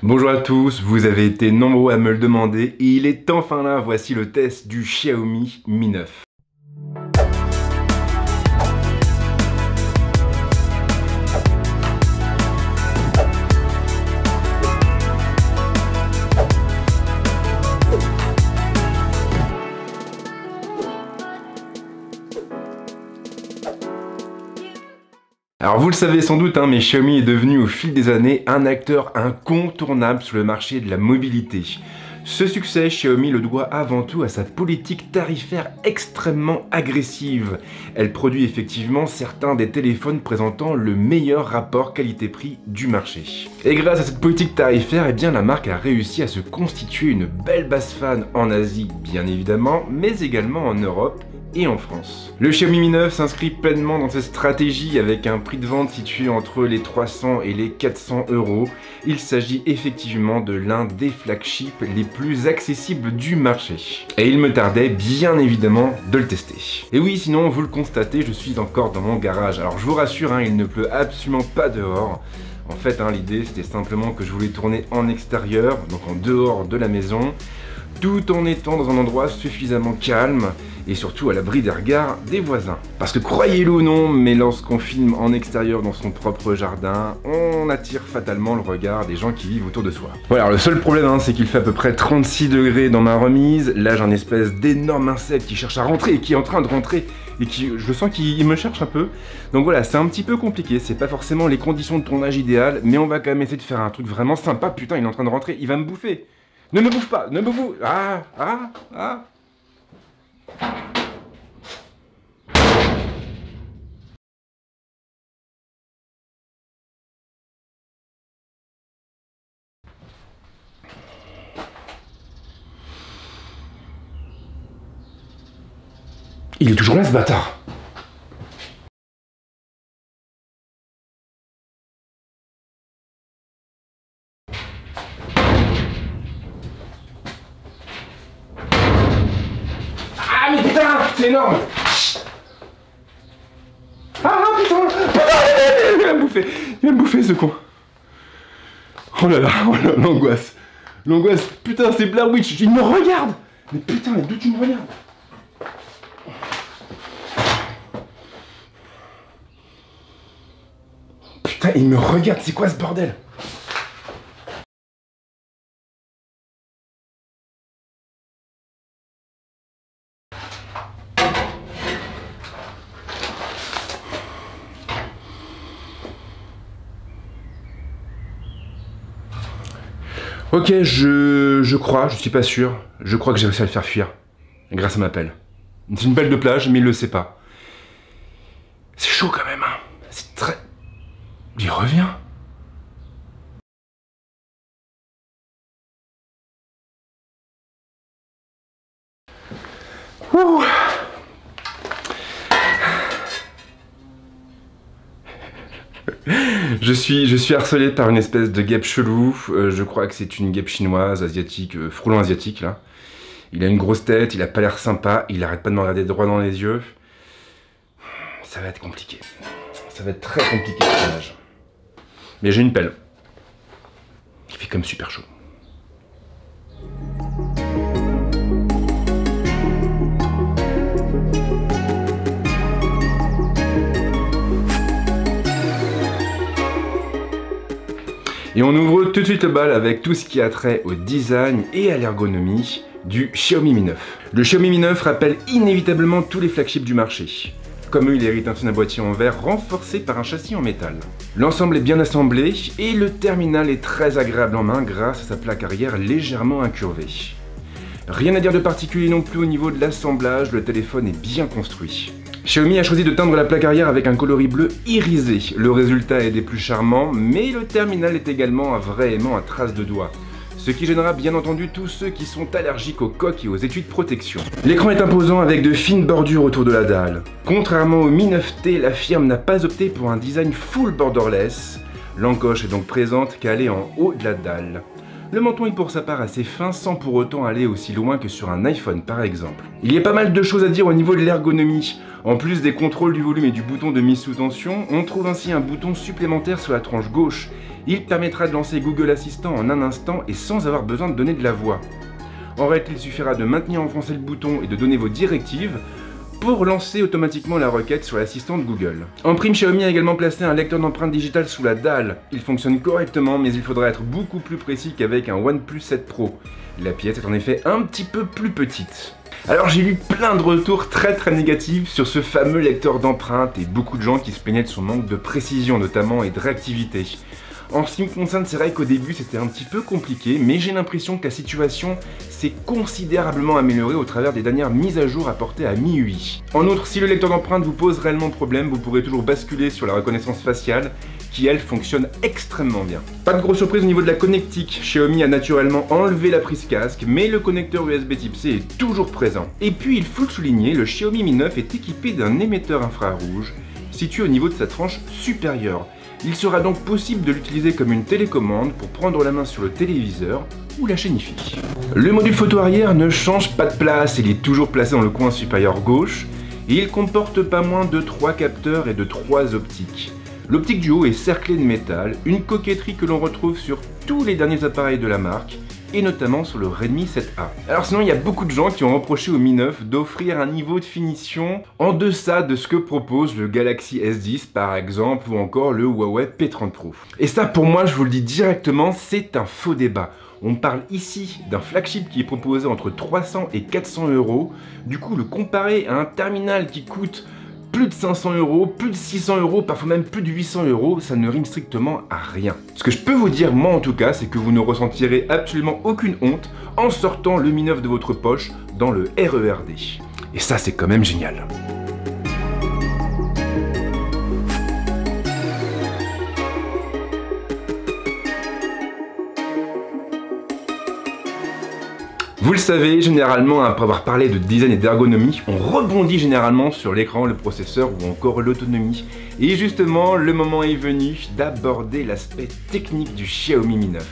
Bonjour à tous, vous avez été nombreux à me le demander et il est enfin là, voici le test du Xiaomi Mi 9. Alors vous le savez sans doute, mais Xiaomi est devenu au fil des années un acteur incontournable sur le marché de la mobilité. Ce succès, Xiaomi le doit avant tout à sa politique tarifaire extrêmement agressive. Elle produit effectivement certains des téléphones présentant le meilleur rapport qualité-prix du marché. Et grâce à cette politique tarifaire, la marque a réussi à se constituer une belle base fan en Asie, bien évidemment, mais également en Europe et en France. Le Xiaomi Mi 9 s'inscrit pleinement dans cette stratégie avec un prix de vente situé entre les 300 et les 400 €. Il s'agit effectivement de l'un des flagships les plus accessibles du marché. Et il me tardait bien évidemment de le tester. Et oui, sinon vous le constatez, je suis encore dans mon garage. Alors je vous rassure, il ne pleut absolument pas dehors. En fait, l'idée c'était simplement que je voulais tourner en extérieur, donc en dehors de la maison, tout en étant dans un endroit suffisamment calme et surtout à l'abri des regards des voisins. Parce que croyez-le ou non, mais lorsqu'on filme en extérieur dans son propre jardin, on attire fatalement le regard des gens qui vivent autour de soi. Voilà, alors le seul problème, c'est qu'il fait à peu près 36 degrés dans ma remise. Là, j'ai un espèce d'énorme insecte qui cherche à rentrer et qui est en train de rentrer et qui, je sens qu'il me cherche un peu. Donc voilà, c'est un petit peu compliqué, c'est pas forcément les conditions de tournage idéales, mais on va quand même essayer de faire un truc vraiment sympa. Putain, il est en train de rentrer, il va me bouffer. Ne me bouffe pas, ne me bouffe. Ah. Il est toujours là, ce bâtard. Ah mais putain, c'est énorme. Ah putain, il va me bouffer ce con. Oh là, l'angoisse. L'angoisse, putain, c'est Blair Witch, il me regarde. Mais putain, mais d'où tu me regardes? Putain, il me regarde, c'est quoi ce bordel? Ok, je crois, je suis pas sûr, je crois que j'ai réussi à le faire fuir, grâce à ma pelle. C'est une pelle de plage, mais il le sait pas. C'est chaud quand même, c'est très... Il revient. Ouh. Je suis harcelé par une espèce de guêpe chelou, je crois que c'est une guêpe chinoise, asiatique, frelon asiatique là. Il a une grosse tête, il a pas l'air sympa, il arrête pas de me regarder droit dans les yeux. Ça va être compliqué. Ça va être très compliqué ce tournage. Mais j'ai une pelle. Il fait comme super chaud. Et on ouvre tout de suite le bal avec tout ce qui a trait au design et à l'ergonomie du Xiaomi Mi 9. Le Xiaomi Mi 9 rappelle inévitablement tous les flagships du marché. Comme eux, il hérite d'un boîtier en verre renforcé par un châssis en métal. L'ensemble est bien assemblé et le terminal est très agréable en main grâce à sa plaque arrière légèrement incurvée. Rien à dire de particulier non plus au niveau de l'assemblage, le téléphone est bien construit. Xiaomi a choisi de teindre la plaque arrière avec un coloris bleu irisé. Le résultat est des plus charmants, mais le terminal est également un vrai aimant à traces de doigts. Ce qui gênera bien entendu tous ceux qui sont allergiques aux coques et aux étuis de protection. L'écran est imposant avec de fines bordures autour de la dalle. Contrairement au Mi 9T, la firme n'a pas opté pour un design full borderless. L'encoche est donc présente calée en haut de la dalle. Le menton est pour sa part assez fin sans pour autant aller aussi loin que sur un iPhone par exemple. Il y a pas mal de choses à dire au niveau de l'ergonomie. En plus des contrôles du volume et du bouton de mise sous tension, on trouve ainsi un bouton supplémentaire sur la tranche gauche. Il permettra de lancer Google Assistant en un instant et sans avoir besoin de donner de la voix. En réalité, il suffira de maintenir enfoncé le bouton et de donner vos directives pour lancer automatiquement la requête sur l'assistant de Google. En prime, Xiaomi a également placé un lecteur d'empreintes digitales sous la dalle. Il fonctionne correctement, mais il faudra être beaucoup plus précis qu'avec un OnePlus 7 Pro. La pièce est en effet un petit peu plus petite. Alors j'ai lu plein de retours très négatifs sur ce fameux lecteur d'empreintes et beaucoup de gens qui se plaignaient de son manque de précision notamment et de réactivité. En ce qui me concerne, c'est vrai qu'au début c'était un petit peu compliqué, mais j'ai l'impression que la situation s'est considérablement améliorée au travers des dernières mises à jour apportées à MIUI. En outre, si le lecteur d'empreintes vous pose réellement problème, vous pourrez toujours basculer sur la reconnaissance faciale, qui elle fonctionne extrêmement bien. Pas de grosse surprise au niveau de la connectique, Xiaomi a naturellement enlevé la prise casque, mais le connecteur USB Type C est toujours présent. Et puis il faut le souligner, le Xiaomi Mi 9 est équipé d'un émetteur infrarouge situé au niveau de sa tranche supérieure. Il sera donc possible de l'utiliser comme une télécommande pour prendre la main sur le téléviseur ou la chaîne IFI. Le module photo arrière ne change pas de place, il est toujours placé dans le coin supérieur gauche et il comporte pas moins de 3 capteurs et de 3 optiques. L'optique du haut est cerclée de métal, une coquetterie que l'on retrouve sur tous les derniers appareils de la marque, et notamment sur le Redmi 7A. Alors sinon, il y a beaucoup de gens qui ont reproché au Mi 9 d'offrir un niveau de finition en deçà de ce que propose le Galaxy S10 par exemple, ou encore le Huawei P30 Pro. Et ça, pour moi, je vous le dis directement, c'est un faux débat. On parle ici d'un flagship qui est proposé entre 300 et 400 €. Du coup, le comparer à un terminal qui coûte plus de 500 €, plus de 600 €, parfois même plus de 800 €, ça ne rime strictement à rien. Ce que je peux vous dire, moi en tout cas, c'est que vous ne ressentirez absolument aucune honte en sortant le Mi 9 de votre poche dans le RERD. Et ça, c'est quand même génial. Vous le savez, généralement, après avoir parlé de design et d'ergonomie, on rebondit généralement sur l'écran, le processeur ou encore l'autonomie. Et justement, le moment est venu d'aborder l'aspect technique du Xiaomi Mi 9.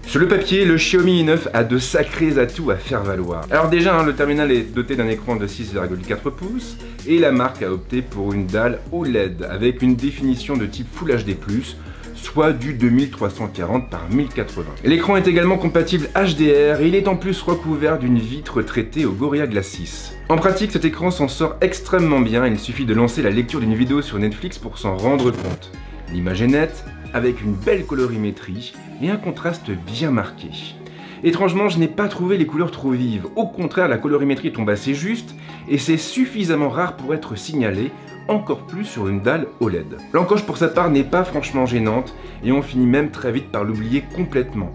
Sur le papier, le Xiaomi Mi 9 a de sacrés atouts à faire valoir. Alors déjà, le terminal est doté d'un écran de 6,4 pouces et la marque a opté pour une dalle OLED avec une définition de type Full HD+, soit du 2340 par 1080. L'écran est également compatible HDR et il est en plus recouvert d'une vitre traitée au Gorilla Glass 6. En pratique, cet écran s'en sort extrêmement bien, il suffit de lancer la lecture d'une vidéo sur Netflix pour s'en rendre compte. L'image est nette, avec une belle colorimétrie et un contraste bien marqué. Étrangement, je n'ai pas trouvé les couleurs trop vives, au contraire la colorimétrie tombe assez juste et c'est suffisamment rare pour être signalé, encore plus sur une dalle OLED. L'encoche pour sa part n'est pas franchement gênante et on finit même très vite par l'oublier complètement.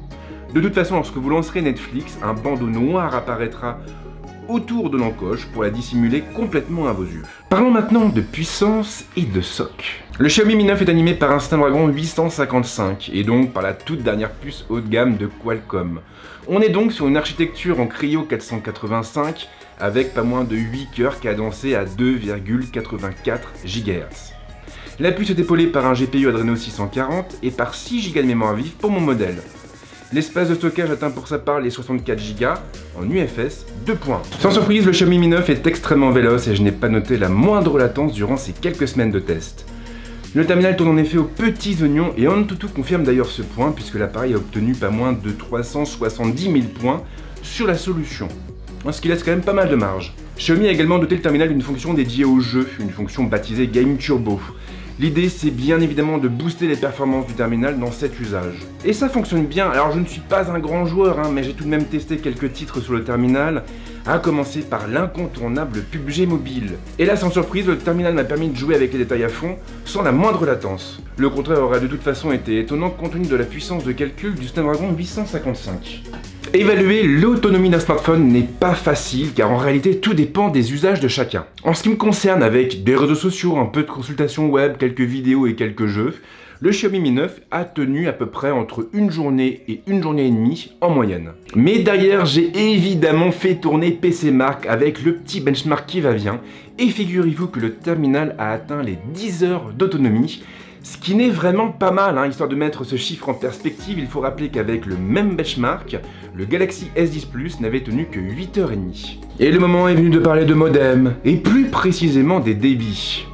De toute façon, lorsque vous lancerez Netflix, un bandeau noir apparaîtra autour de l'encoche pour la dissimuler complètement à vos yeux. Parlons maintenant de puissance et de SoC. Le Xiaomi Mi 9 est animé par un Snapdragon 855 et donc par la toute dernière puce haut de gamme de Qualcomm. On est donc sur une architecture en Kryo 485 avec pas moins de 8 cœurs cadencés à 2,84 GHz. La puce est épaulée par un GPU Adreno 640 et par 6 Go de mémoire vive pour mon modèle. L'espace de stockage atteint pour sa part les 64 Go en UFS 2.1. Sans surprise, le Xiaomi Mi 9 est extrêmement véloce et je n'ai pas noté la moindre latence durant ces quelques semaines de test. Le terminal tourne en effet aux petits oignons et Antutu confirme d'ailleurs ce point puisque l'appareil a obtenu pas moins de 370 000 points sur la solution, ce qui laisse quand même pas mal de marge. Xiaomi a également doté le terminal d'une fonction dédiée au jeu, une fonction baptisée Game Turbo. L'idée, c'est bien évidemment de booster les performances du terminal dans cet usage. Et ça fonctionne bien. Alors je ne suis pas un grand joueur, mais j'ai tout de même testé quelques titres sur le terminal, à commencer par l'incontournable PUBG Mobile. Et là, sans surprise, le terminal m'a permis de jouer avec les détails à fond, sans la moindre latence. Le contraire aurait de toute façon été étonnant compte tenu de la puissance de calcul du Snapdragon 855. Évaluer l'autonomie d'un smartphone n'est pas facile car en réalité tout dépend des usages de chacun. En ce qui me concerne, avec des réseaux sociaux, un peu de consultation web, quelques vidéos et quelques jeux, le Xiaomi Mi 9 a tenu à peu près entre une journée et demie en moyenne. Mais derrière, j'ai évidemment fait tourner PC Mark avec le petit benchmark qui va bien et figurez-vous que le terminal a atteint les 10 heures d'autonomie. Ce qui n'est vraiment pas mal, histoire de mettre ce chiffre en perspective, il faut rappeler qu'avec le même benchmark, le Galaxy S10 Plus n'avait tenu que 8h30. Et le moment est venu de parler de modem, et plus précisément des débits.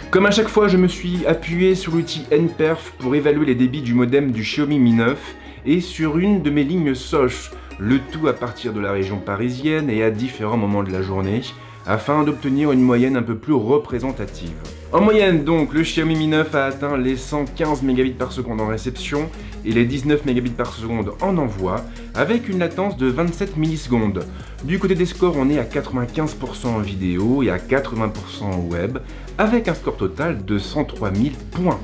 Comme à chaque fois, je me suis appuyé sur l'outil NPerf pour évaluer les débits du modem du Xiaomi Mi 9 et sur une de mes lignes Sosh, le tout à partir de la région parisienne et à différents moments de la journée, afin d'obtenir une moyenne un peu plus représentative. En moyenne donc, le Xiaomi Mi 9 a atteint les 115 Mbps en réception et les 19 Mbps en envoi, avec une latence de 27 millisecondes. Du côté des scores, on est à 95% en vidéo et à 80% en web, avec un score total de 103 000 points.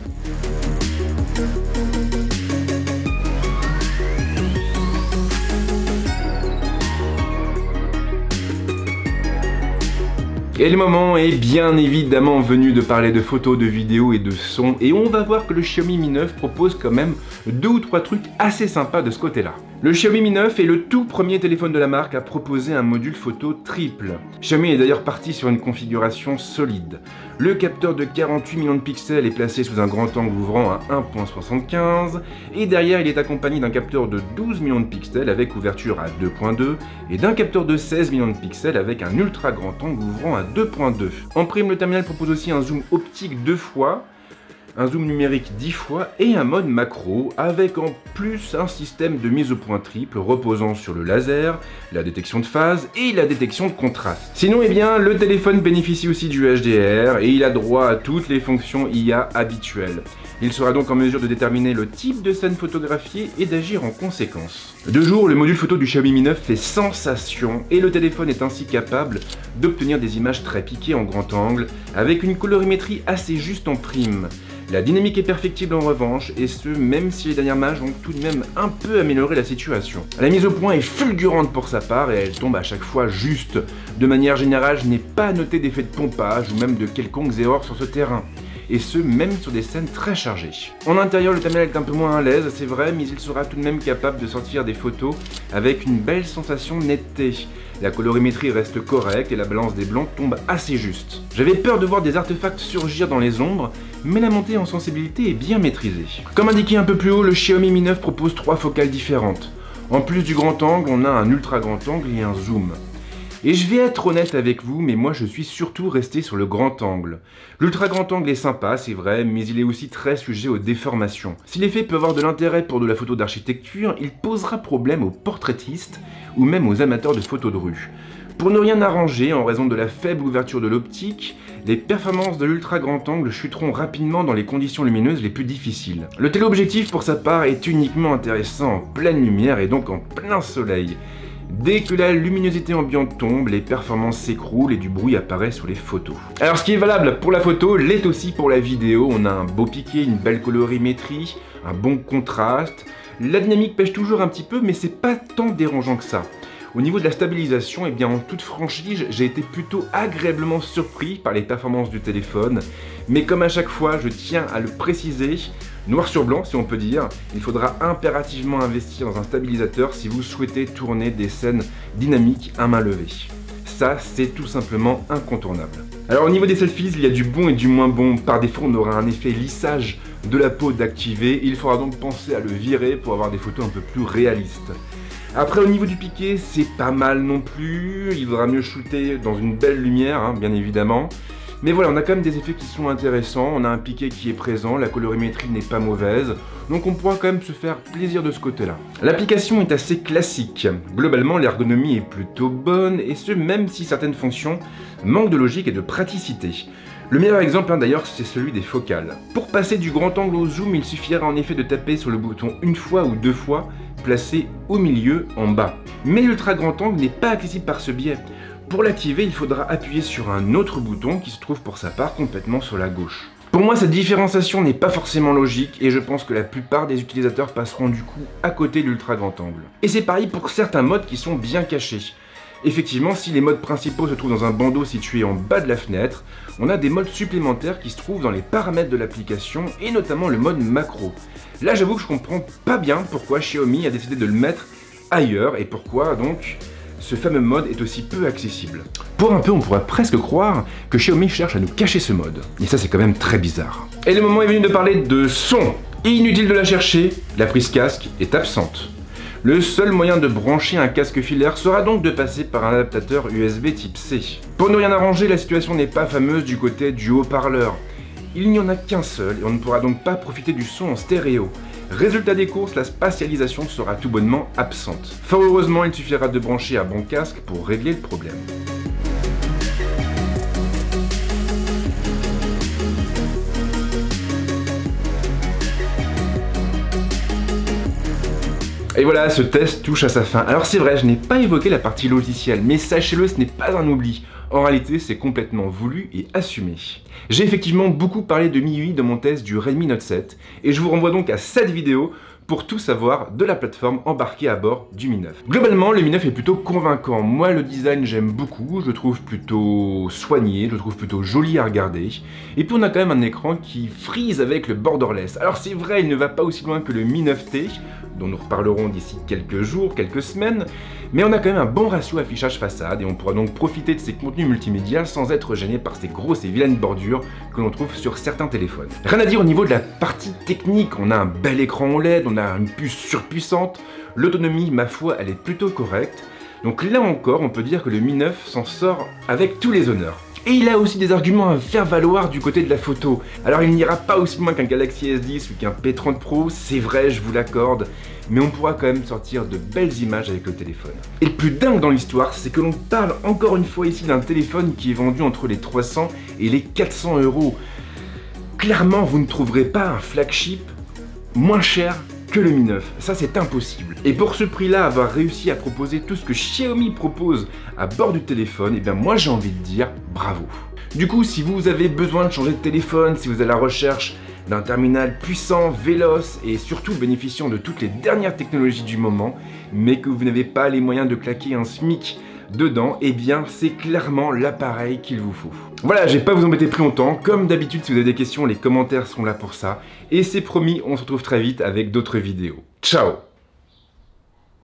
Et le moment est bien évidemment venu de parler de photos, de vidéos et de sons, et on va voir que le Xiaomi Mi 9 propose quand même 2 ou 3 trucs assez sympas de ce côté-là. Le Xiaomi Mi 9 est le tout premier téléphone de la marque à proposer un module photo triple. Xiaomi est d'ailleurs parti sur une configuration solide. Le capteur de 48 millions de pixels est placé sous un grand angle ouvrant à 1.75, et derrière il est accompagné d'un capteur de 12 millions de pixels avec ouverture à 2.2 et d'un capteur de 16 millions de pixels avec un ultra grand angle ouvrant à 2.2. En prime, le terminal propose aussi un zoom optique 2 fois, un zoom numérique 10 fois et un mode macro, avec en plus un système de mise au point triple reposant sur le laser, la détection de phase et la détection de contraste. Sinon, eh bien, le téléphone bénéficie aussi du HDR et il a droit à toutes les fonctions IA habituelles. Il sera donc en mesure de déterminer le type de scène photographiée et d'agir en conséquence. De jour, le module photo du Xiaomi Mi 9 fait sensation et le téléphone est ainsi capable d'obtenir des images très piquées en grand angle avec une colorimétrie assez juste en prime. La dynamique est perfectible en revanche, et ce même si les dernières mages ont tout de même un peu amélioré la situation. La mise au point est fulgurante pour sa part et elle tombe à chaque fois juste. De manière générale, je n'ai pas noté d'effet de pompage ou même de quelconques erreurs sur ce terrain. Et ce, même sur des scènes très chargées. En intérieur, le terminal est un peu moins à l'aise, c'est vrai, mais il sera tout de même capable de sortir des photos avec une belle sensation de netteté. La colorimétrie reste correcte et la balance des blancs tombe assez juste. J'avais peur de voir des artefacts surgir dans les ombres, mais la montée en sensibilité est bien maîtrisée. Comme indiqué un peu plus haut, le Xiaomi Mi 9 propose 3 focales différentes. En plus du grand angle, on a un ultra grand angle et un zoom. Et je vais être honnête avec vous, mais moi je suis surtout resté sur le grand angle. L'ultra grand angle est sympa, c'est vrai, mais il est aussi très sujet aux déformations. Si l'effet peut avoir de l'intérêt pour de la photo d'architecture, il posera problème aux portraitistes ou même aux amateurs de photos de rue. Pour ne rien arranger, en raison de la faible ouverture de l'optique, les performances de l'ultra grand angle chuteront rapidement dans les conditions lumineuses les plus difficiles. Le téléobjectif pour sa part est uniquement intéressant en pleine lumière et donc en plein soleil. Dès que la luminosité ambiante tombe, les performances s'écroulent et du bruit apparaît sur les photos. Alors ce qui est valable pour la photo l'est aussi pour la vidéo. On a un beau piqué, une belle colorimétrie, un bon contraste. La dynamique pêche toujours un petit peu, mais c'est pas tant dérangeant que ça. Au niveau de la stabilisation, eh bien en toute franchise, j'ai été plutôt agréablement surpris par les performances du téléphone. Mais comme à chaque fois, je tiens à le préciser, noir sur blanc si on peut dire, il faudra impérativement investir dans un stabilisateur si vous souhaitez tourner des scènes dynamiques à main levée. Ça, c'est tout simplement incontournable. Alors au niveau des selfies, il y a du bon et du moins bon. Par défaut, on aura un effet lissage de la peau d'activer. Il faudra donc penser à le virer pour avoir des photos un peu plus réalistes. Après, au niveau du piqué, c'est pas mal non plus. Il vaudra mieux shooter dans une belle lumière, hein, bien évidemment. Mais voilà, on a quand même des effets qui sont intéressants. On a un piqué qui est présent, la colorimétrie n'est pas mauvaise. Donc on pourra quand même se faire plaisir de ce côté-là. L'application est assez classique. Globalement, l'ergonomie est plutôt bonne, et ce, même si certaines fonctions manquent de logique et de praticité. Le meilleur exemple d'ailleurs, c'est celui des focales. Pour passer du grand angle au zoom, il suffira en effet de taper sur le bouton une fois ou deux fois, placé au milieu en bas. Mais l'ultra grand angle n'est pas accessible par ce biais. Pour l'activer, il faudra appuyer sur un autre bouton qui se trouve pour sa part complètement sur la gauche. Pour moi, cette différenciation n'est pas forcément logique et je pense que la plupart des utilisateurs passeront du coup à côté de l'ultra grand angle. Et c'est pareil pour certains modes qui sont bien cachés. Effectivement, si les modes principaux se trouvent dans un bandeau situé en bas de la fenêtre, on a des modes supplémentaires qui se trouvent dans les paramètres de l'application et notamment le mode macro. Là, j'avoue que je comprends pas bien pourquoi Xiaomi a décidé de le mettre ailleurs et pourquoi donc ce fameux mode est aussi peu accessible. Pour un peu, on pourrait presque croire que Xiaomi cherche à nous cacher ce mode. Et ça, c'est quand même très bizarre. Et le moment est venu de parler de son. Inutile de la chercher, la prise casque est absente. Le seul moyen de brancher un casque filaire sera donc de passer par un adaptateur USB type C. Pour ne rien arranger, la situation n'est pas fameuse du côté du haut-parleur. Il n'y en a qu'un seul et on ne pourra donc pas profiter du son en stéréo. Résultat des courses, la spatialisation sera tout bonnement absente. Fort heureusement, il suffira de brancher un bon casque pour régler le problème. Et voilà, ce test touche à sa fin. Alors c'est vrai, je n'ai pas évoqué la partie logicielle, mais sachez-le, ce n'est pas un oubli. En réalité, c'est complètement voulu et assumé. J'ai effectivement beaucoup parlé de MIUI dans mon test du Redmi Note 7, et je vous renvoie donc à cette vidéo pour tout savoir de la plateforme embarquée à bord du Mi 9. Globalement, le Mi 9 est plutôt convaincant. Moi, le design, j'aime beaucoup. Je le trouve plutôt soigné, je le trouve plutôt joli à regarder. Et puis, on a quand même un écran qui frise avec le borderless. Alors, c'est vrai, il ne va pas aussi loin que le Mi 9T, dont nous reparlerons d'ici quelques jours, quelques semaines, mais on a quand même un bon ratio affichage façade et on pourra donc profiter de ces contenus multimédia sans être gêné par ces grosses et vilaines bordures que l'on trouve sur certains téléphones. Rien à dire au niveau de la partie technique, on a un bel écran OLED, on a une puce surpuissante, l'autonomie, ma foi, elle est plutôt correcte, donc là encore, on peut dire que le Mi 9 s'en sort avec tous les honneurs. Et il a aussi des arguments à faire valoir du côté de la photo. Alors il n'ira pas aussi loin qu'un Galaxy S10 ou qu'un P30 Pro, c'est vrai, je vous l'accorde, mais on pourra quand même sortir de belles images avec le téléphone. Et le plus dingue dans l'histoire, c'est que l'on parle encore une fois ici d'un téléphone qui est vendu entre les 300 et les 400 €. Clairement, vous ne trouverez pas un flagship moins cher que le Mi 9, ça c'est impossible. Et pour ce prix-là, avoir réussi à proposer tout ce que Xiaomi propose à bord du téléphone, et bien moi j'ai envie de dire bravo. Du coup, si vous avez besoin de changer de téléphone, si vous êtes à la recherche d'un terminal puissant, véloce et surtout bénéficiant de toutes les dernières technologies du moment, mais que vous n'avez pas les moyens de claquer un SMIC dedans, eh bien c'est clairement l'appareil qu'il vous faut. Voilà, je vais pas vous embêter plus longtemps. Comme d'habitude, si vous avez des questions, les commentaires seront là pour ça. Et c'est promis, on se retrouve très vite avec d'autres vidéos. Ciao!